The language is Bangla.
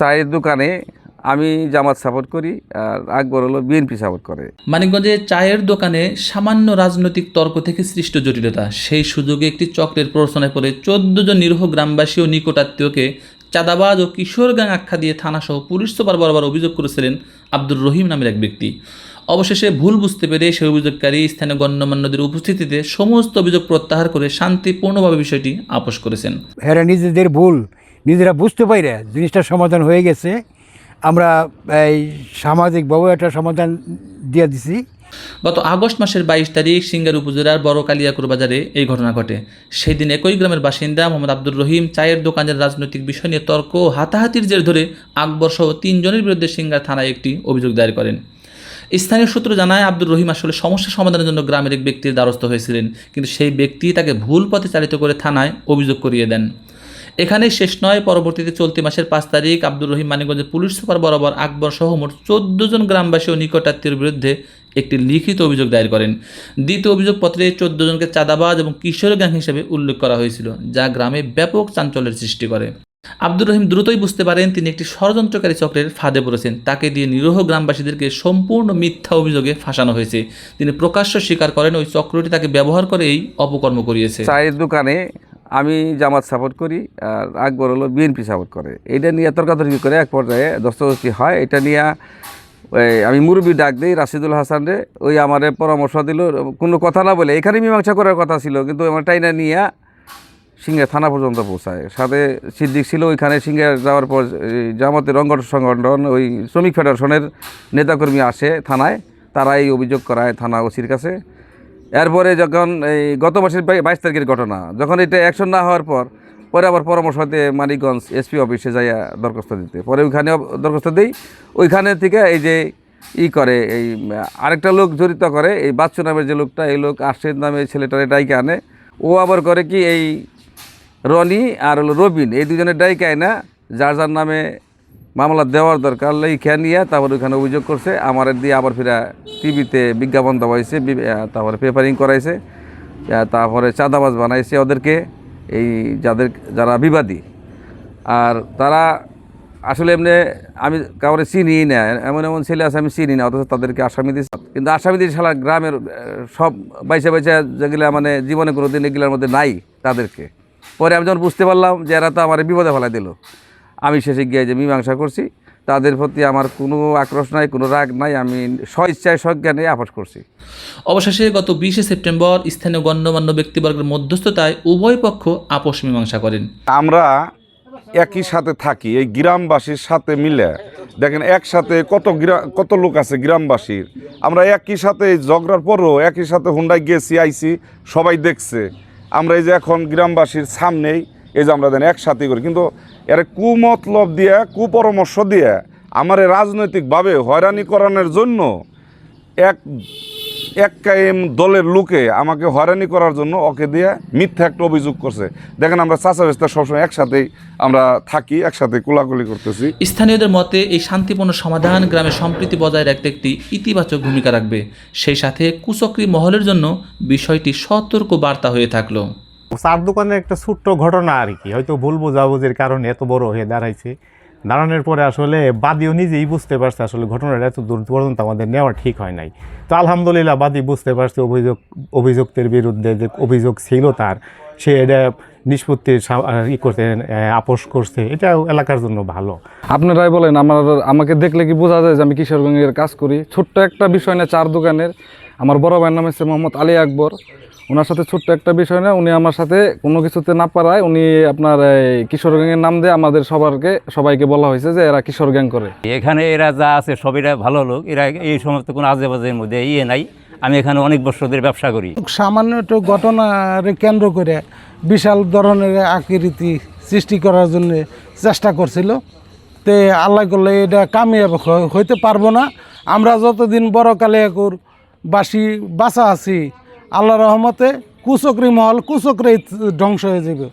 চায়ের দোকানে আমি জামাত সাপোর্ট করি আর আকবর হলো বিএনপি সাপোর্ট করে। মানিকগঞ্জে চায়ের দোকানে সামান্য রাজনৈতিক তর্ক থেকে সৃষ্ট জটিলতা, সেই সুযোগে একটি চক্রের প্ররোচনায় পড়ে 14 জন নিরীহ গ্রামবাসী ও নিকটাত্মীয়কে চাঁদাবাজ ও কিশোর গ্যাং আখ্যা দিয়ে থানাসহ পুলিশ সুপার বরাবর অভিযোগ করেছিলেন আব্দুর রহিম নামের এক ব্যক্তি। অবশেষে ভুল বুঝতে পেরে সেই অভিযোগকারী স্থানীয় গণ্যমান্যদের উপস্থিতিতে সমস্ত অভিযোগ প্রত্যাহার করে শান্তিপূর্ণভাবে বিষয়টি আপোষ করেছেন। এরা নিজেদের ভুল নিজেরা বুঝতে পারে জিনিসটার সমাধান হয়ে গেছে। আমরা এই সামাজিকভাবে একটা সমাধান দিয়ে দিছি। গত আগস্ট মাসের 22 তারিখ সিঙ্গার উপজেলার বড় কালিয়াকুর বাজারে এই ঘটনা ঘটে। সেই দিন একই গ্রামের বাসিন্দা মোহাম্মদ আব্দুর রহিম চায়ের দোকানের রাজনৈতিক বিষয় নিয়ে তর্ক ও হাতাহাতির জের ধরে আকবর সহ 3 জনের বিরুদ্ধে সিঙ্গার থানায় একটি অভিযোগ দায়ের করেন। স্থানীয় সূত্র জানায় আব্দুর রহিম আসলে সমস্যা সমাধানের জন্য গ্রামের এক ব্যক্তির দ্বারস্থ হয়েছিলেন, কিন্তু সেই ব্যক্তি তাকে ভুল পথে চালিত করে থানায় অভিযোগ করিয়ে দেন। এখানেই শেষ নয়, পরবর্তীতে চলতি মাসের 5 তারিখ আব্দুর রহিম মানিকগঞ্জের পুলিশ সুপার বরাবর আকবর সহ মোট 14 জন গ্রামবাসী ও নিকটাত্মীয়ের বিরুদ্ধে একটি লিখিত অভিযোগ দায়ের করেন। দ্বিতীয় অভিযোগপত্রে 14 জনকে চাঁদাবাজ এবং কিশোর গ্যাং হিসেবে উল্লেখ করা হয়েছিল, যা গ্রামে ব্যাপক চাঞ্চল্যের সৃষ্টি করে। আব্দুর রহিম দ্রুতই বুঝতে পারেন তিনি একটি ষড়যন্ত্রকারী চক্রের ফাঁদে পড়েছেন। তাকে দিয়ে নিরীহ গ্রামবাসীদেরকে সম্পূর্ণ মিথ্যা অভিযোগে ফাঁসানো হয়েছে। তিনি প্রকাশ্য স্বীকার করেন ওই চক্রটি তাকে ব্যবহার করে এই অপকর্ম করিয়েছে। চায়ের দোকানে আমি জামাত সাপোর্ট করি আর আকবর হলো বিএনপি সাপোর্ট করে। এটা নিয়ে তর্কাতর্কি করে এক পর্যায়ে দস্তদস্তি হয়। এটা নিয়ে আমি মুরব্বী ডাক দিই রাশিদুল হাসান রে, ওই আমারে পরামর্শ দিল কোনো কথা না বলে। এখানে মীমাংসা করার কথা ছিল, কিন্তু আমার টাইনা নিয়ে সিঙ্গার থানা পর্যন্ত পৌঁছায়। সাথে সিদ্দিক ছিল ওইখানে। সিঙ্গার যাওয়ার পর জামাতের সংগঠন ওই শ্রমিক ফেডারেশনের নেতাকর্মী আসে থানায়, তারা এই অভিযোগ করায় থানা ওসির কাছে। এরপরে যখন এই গত মাসের 22 তারিখের ঘটনা, যখন এটা অ্যাকশন না হওয়ার পরে আবার পরামর্শ হতে মানিকগঞ্জ এসপি অফিসে যাইয়া দরখাস্ত দিতে, পরে ওইখানে দরখাস্ত দিই। ওইখানে থেকে এই যে করে এই আরেকটা লোক জড়িত করে, এই বাচ্চু নামের যে লোকটা, এই লোক আর্শেদ নামে ছেলেটার ডাইকে আনে। ও আবার করে কি এই রনি আর হলো রবিন, এই দুজনের ডাইকে আয় না, যার যার নামে মামলা দেওয়ার দরকার লেখা নিয়ে তারপর ওইখানে অভিযোগ করছে। আমার দিয়ে আবার ফিরা টিভিতে বিজ্ঞাপন দেওয়া হয়েছে, তারপরে পেপারিং করাইছে, তারপরে চাঁদাবাজ বানাইছে ওদেরকে, এই যারা বিবাদী। আর তারা আসলে এমনি আমি কাউরে চিনি না, এমন এমন ছেলে আছে আমি চিনি না, অথচ তাদেরকে আসামি দিয়েছে। কিন্তু আসামি দিয়ে সারা গ্রামের সব বাইসা যেগুলা মানে জীবনে কোনো দিন এগুলোর মধ্যে নাই তাদেরকে। পরে আমি যখন বুঝতে পারলাম যে এরা তো আমার বিপদে ফেলাই দিল, আমি শেষে গিয়ে যে মীমাংসা করছি। তাদের প্রতি আমার কোনো আক্রোশ নাই, কোনো রাগ নাই, আমি স্বইচ্ছায় সজ্ঞানে আপোষ করছি। অবশেষে গত 20 সেপ্টেম্বর স্থানীয় গণ্যমান্য ব্যক্তিবর্গের মধ্যস্থতায় উভয় পক্ষ আপোষ মীমাংসা করেন। আমরা একই সাথে থাকি, এই গ্রামবাসীর সাথে মিলে দেখেন একসাথে কত লোক আছে গ্রামবাসীর। আমরা একই সাথে ঝগড়ার পরও একই সাথে হুন্ডায় গেছি আইছি, সবাই দেখছে। আমরা এই যে এখন গ্রামবাসীর সামনেই এই যে আমরা দেন একসাথে করি, কিন্তু এর কুমতলব দিয়ে কুপরামর্শ দিয়ে আমার রাজনৈতিকভাবে হয়রানি করানোর জন্য এক কায়েম দলের লোকে আমাকে হয়রানি করার জন্য ওকে দিয়ে মিথ্যা একটা অভিযোগ করছে। দেখেন আমরা চাচা বেস্তা সবসময় একসাথেই আমরা থাকি, একসাথে কোলাকুলি করতেছি। স্থানীয়দের মতে এই শান্তিপূর্ণ সমাধান গ্রামের সম্প্রীতি বজায় রাখতে একটি ইতিবাচক ভূমিকা রাখবে। সেই সাথে কুচক্রী মহলের জন্য বিষয়টি সতর্ক বার্তা হয়ে থাকলো। চার দোকানের একটা ছোট্ট ঘটনা আর কি, হয়তো ভুল বোঝাবুঝির কারণে এত বড় হয়ে দাঁড়াইছে। দাঁড়ানোর পরে আসলে বাদীও নিজেই বুঝতে পারছে আসলে ঘটনাটা এত দূর পর্যন্ত আমাদের নেওয়া ঠিক হয় নাই। তো আলহামদুলিল্লাহ বাদী বুঝতে পারছে অভিযুক্তের বিরুদ্ধে যে অভিযোগ ছিল তার, সে এটা নিষ্পত্তির করতে আপোষ করছে। এটা এলাকার জন্য ভালো। আপনারাই বলেন, আমাকে দেখলে কি বোঝা যায় যে আমি কিশোরগঞ্জের কাজ করি? ছোট্ট একটা বিষয় না, চার দোকানের। আমার বড় ভাইয়ের নাম হচ্ছে মোহাম্মদ আলী আকবর। ওনার সাথে ছোট্ট একটা বিষয় না, উনি আমার সাথে কোনো কিছুতে না পারায় উনি আপনার কিশোর গ্যাংয়ের নাম দিয়ে আমাদের সবাইকে বলা হয়েছে যে এরা কিশোর গ্যাং করে। এখানে এরা যা আছে সবাইরা ভালো লোক, এরা এই সমস্ত কোনো আজেবাজের মধ্যে নাই। আমি এখানে অনেক বছর ধরে ব্যবসা করি। সামান্য একটু ঘটনার কেন্দ্র করে বিশাল ধরনের আকৃতি সৃষ্টি করার জন্য চেষ্টা করছিল। তে আল্লাহ করলে এটা কামিয়াব হইতে পারবো না। আমরা যতদিন বড় কালিয়াকুর বাসী বাঁচা আছি, আল্লাহ রহমতে কুচক্রী মহল কুচক্রেই ধ্বংস হয়ে যাবে।